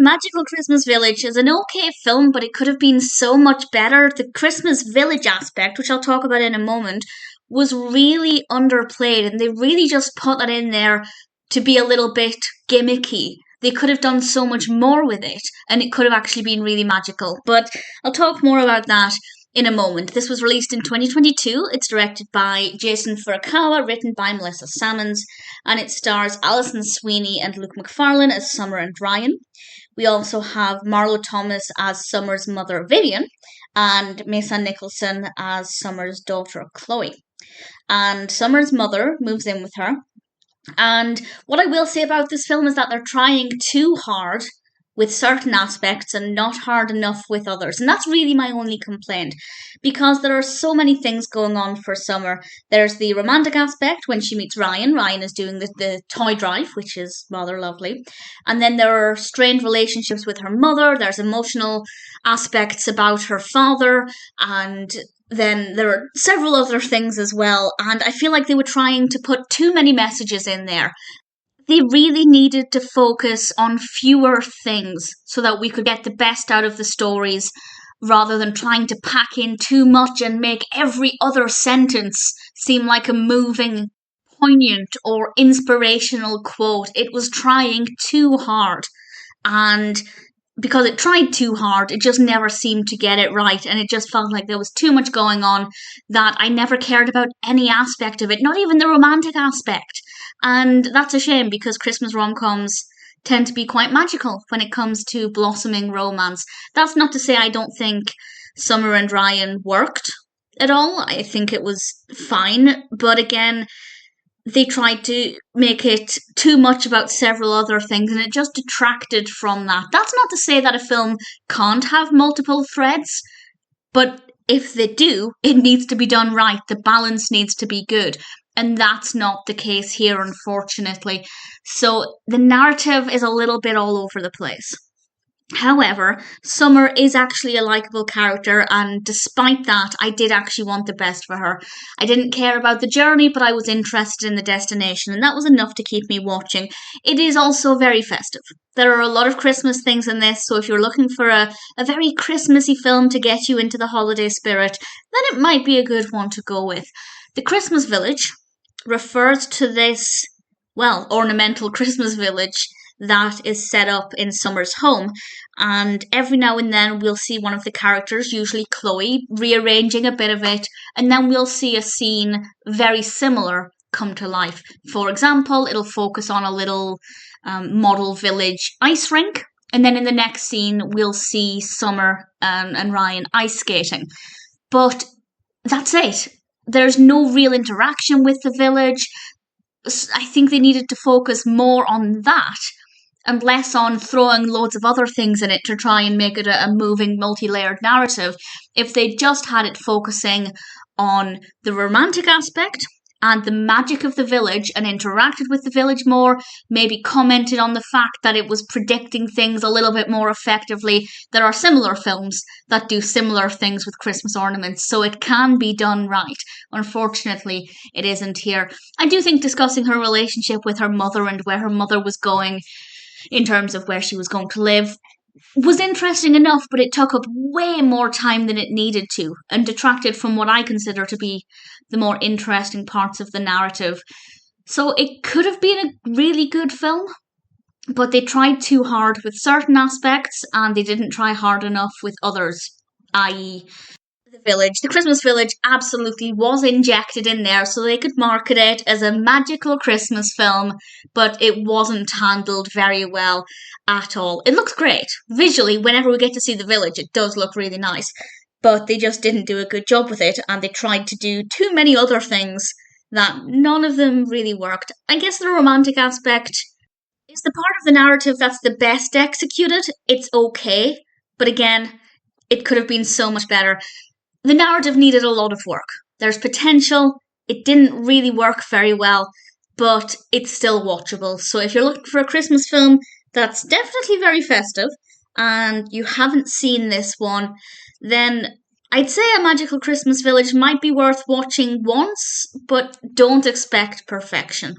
Magical Christmas Village is an okay film, but it could have been so much better. The Christmas Village aspect, which I'll talk about in a moment, was really underplayed, and they really just put that in there to be a little bit gimmicky. They could have done so much more with it, and it could have actually been really magical. But I'll talk more about that in a moment. This was released in 2022. It's directed by Jason Furukawa, written by Melissa Salmons, and it stars Alison Sweeney and Luke Macfarlane as Summer and Ryan. We also have Marlo Thomas as Summer's mother, Vivian, and Maesa Nicholson as Summer's daughter, Chloe. And Summer's mother moves in with her. And what I will say about this film is that they're trying too hard with certain aspects and not hard enough with others. And that's really my only complaint, because there are so many things going on for Summer. There's the romantic aspect when she meets Ryan. Ryan is doing the toy drive, which is rather lovely. And then there are strained relationships with her mother. There's emotional aspects about her father, and then there are several other things as well. And I feel like they were trying to put too many messages in there. They really needed to focus on fewer things so that we could get the best out of the stories, rather than trying to pack in too much and make every other sentence seem like a moving, poignant, or inspirational quote. It was trying too hard, and because it tried too hard, it just never seemed to get it right, and it just felt like there was too much going on that I never cared about any aspect of it, not even the romantic aspect. And that's a shame, because Christmas rom-coms tend to be quite magical when it comes to blossoming romance. That's not to say I don't think Summer and Ryan worked at all. I think it was fine, but again, they tried to make it too much about several other things, and it just detracted from that. That's not to say that a film can't have multiple threads, but if they do, it needs to be done right. The balance needs to be good. And that's not the case here, unfortunately. So the narrative is a little bit all over the place. However, Summer is actually a likeable character, and despite that, I did actually want the best for her. I didn't care about the journey, but I was interested in the destination, and that was enough to keep me watching. It is also very festive. There are a lot of Christmas things in this, so if you're looking for a very Christmassy film to get you into the holiday spirit, then it might be a good one to go with. The Christmas Village refers to this, ornamental Christmas village that is set up in Summer's home, and every now and then we'll see one of the characters, usually Chloe, rearranging a bit of it, and then we'll see a scene very similar come to life. For example, it'll focus on a little model village ice rink, and then in the next scene we'll see Summer and Ryan ice skating. But that's it. There's no real interaction with the village. I think they needed to focus more on that and less on throwing loads of other things in it to try and make it a moving, multi-layered narrative. If they just had it focusing on the romantic aspect and the magic of the village and interacted with the village more, maybe commented on the fact that it was predicting things a little bit more effectively. There are similar films that do similar things with Christmas ornaments, so it can be done right. Unfortunately, it isn't here. I do think discussing her relationship with her mother and where her mother was going in terms of where she was going to live was interesting enough, but it took up way more time than it needed to and detracted from what I consider to be the more interesting parts of the narrative. So it could have been a really good film, but they tried too hard with certain aspects and they didn't try hard enough with others, i.e. the village. The Christmas Village absolutely was injected in there so they could market it as a magical Christmas film, but it wasn't handled very well at all. It looks great. Visually, whenever we get to see the village, it does look really nice, but they just didn't do a good job with it, and they tried to do too many other things that none of them really worked. I guess the romantic aspect is the part of the narrative that's the best executed. It's okay, but again, it could have been so much better. The narrative needed a lot of work. There's potential. It didn't really work very well, but it's still watchable. So if you're looking for a Christmas film that's definitely very festive and you haven't seen this one, then I'd say A Magical Christmas Village might be worth watching once, but don't expect perfection.